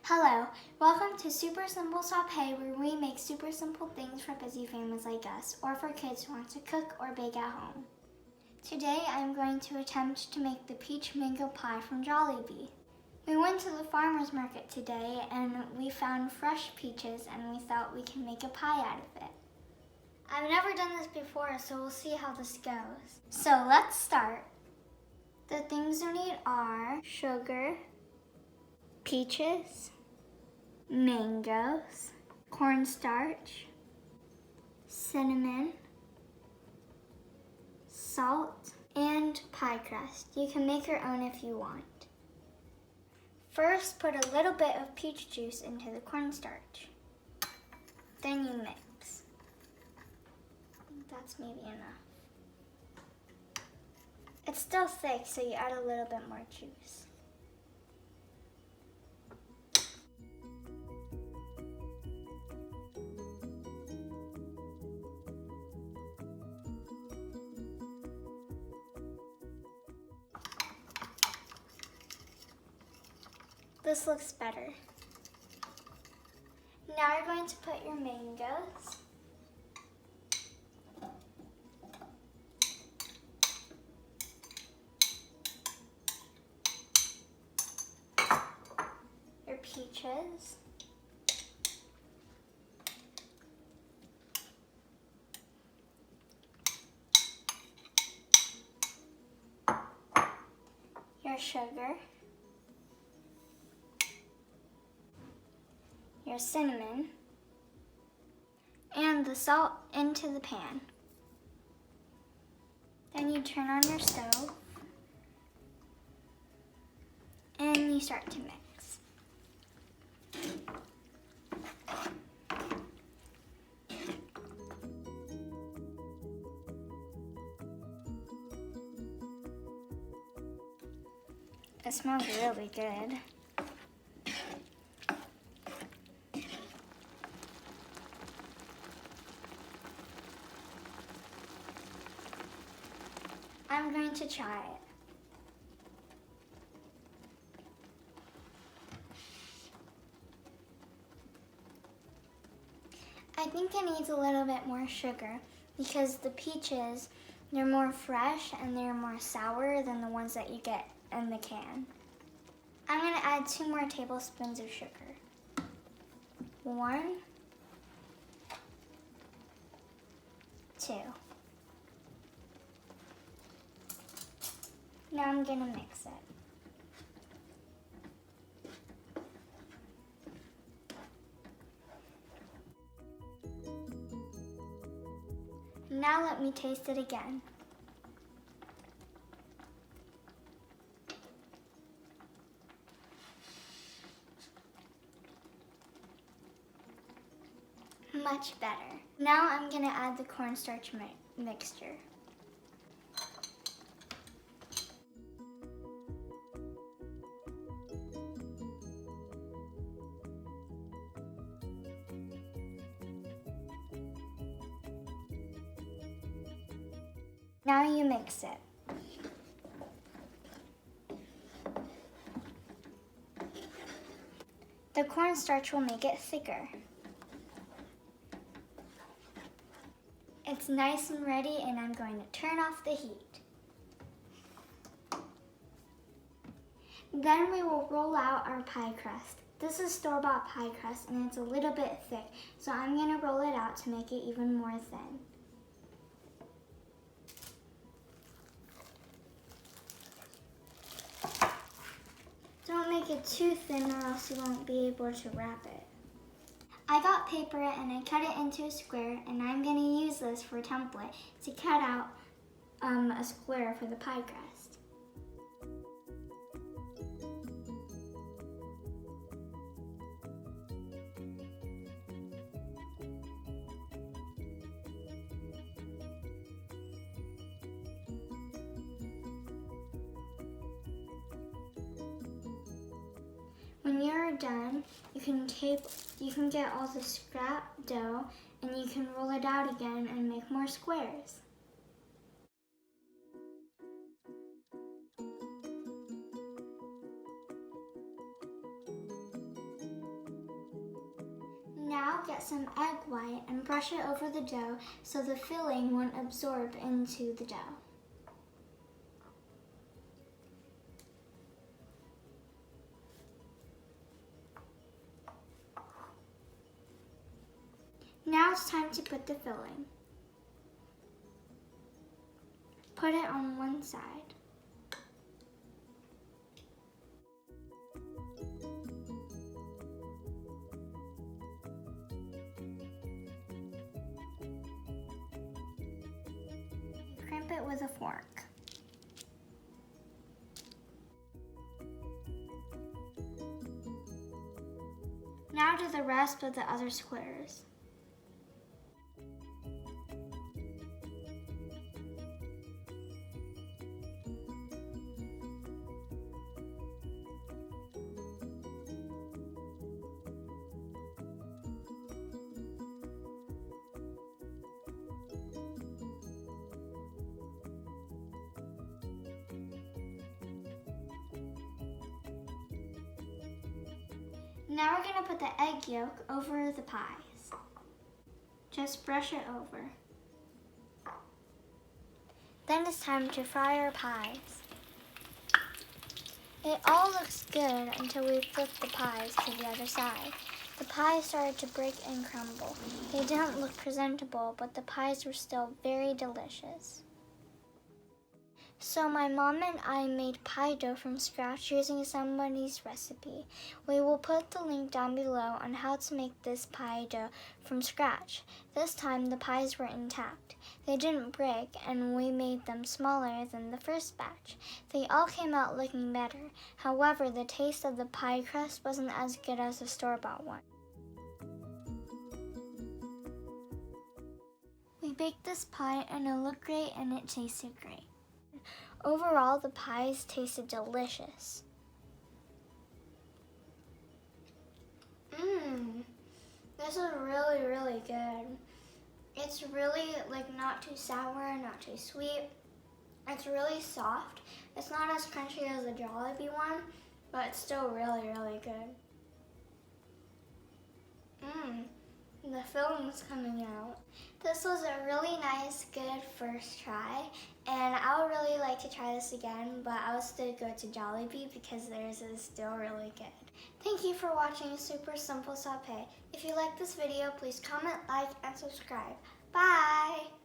Hello, welcome to Super Simple Sauté, where we make super simple things for busy families like us, or for kids who want to cook or bake at home. Today I'm going to attempt to make the peach mango pie from Jollibee. We went to the farmer's market today and we found fresh peaches and we thought we can make a pie out of it. I've never done this before, so we'll see how this goes. So let's start. The things you need are sugar, peaches, mangoes, cornstarch, cinnamon, salt, and pie crust. You can make your own if you want. First, put a little bit of peach juice into the cornstarch. Then you mix. I think that's maybe enough. It's still thick, so you add a little bit more juice. This looks better. Now you're going to put your mangoes. Your peaches. Your sugar. Your cinnamon, and the salt into the pan. Then you turn on your stove and you start to mix. It smells really good. I'm going to try it. I think it needs a little bit more sugar because the peaches, they're more fresh and they're more sour than the ones that you get in the can. I'm going to add 2 more tablespoons of sugar. 1, 2. Now I'm going to mix it. Now let me taste it again. Much better. Now I'm going to add the cornstarch mixture. Now you mix it. The cornstarch will make it thicker. It's nice and ready, and I'm going to turn off the heat. Then we will roll out our pie crust. This is store-bought pie crust, and it's a little bit thick, so I'm going to roll it out to make it even more thin. Don't make it too thin or else you won't be able to wrap it. I got paper and I cut it into a square, and I'm going to use this for a template to cut out a square for the pie crust. When you're done, you can get all the scrap dough and you can roll it out again and make more squares. Now get some egg white and brush it over the dough so the filling won't absorb into the dough. Now it's time to put the filling. Put it on one side. Crimp it with a fork. Now do the rest of the other squares. Now we're going to put the egg yolk over the pies. Just brush it over. Then it's time to fry our pies. It all looks good until we flip the pies to the other side. The pies started to break and crumble. They didn't look presentable, but the pies were still very delicious. So my mom and I made pie dough from scratch using somebody's recipe. We will put the link down below on how to make this pie dough from scratch. This time the pies were intact. They didn't break and we made them smaller than the first batch. They all came out looking better. However, the taste of the pie crust wasn't as good as the store-bought one. We baked this pie and it looked great and it tasted great. Overall, the pies tasted delicious. This is really, really good. It's really not too sour, not too sweet. It's really soft. It's not as crunchy as the Jollibee one, but it's still really, really good. The filling's coming out. This was a really nice, good first try, and I would really like to try this again, but I would still go to Jollibee because theirs is still really good. Thank you for watching Super Simple Sauté. If you like this video, please comment, like, and subscribe. Bye!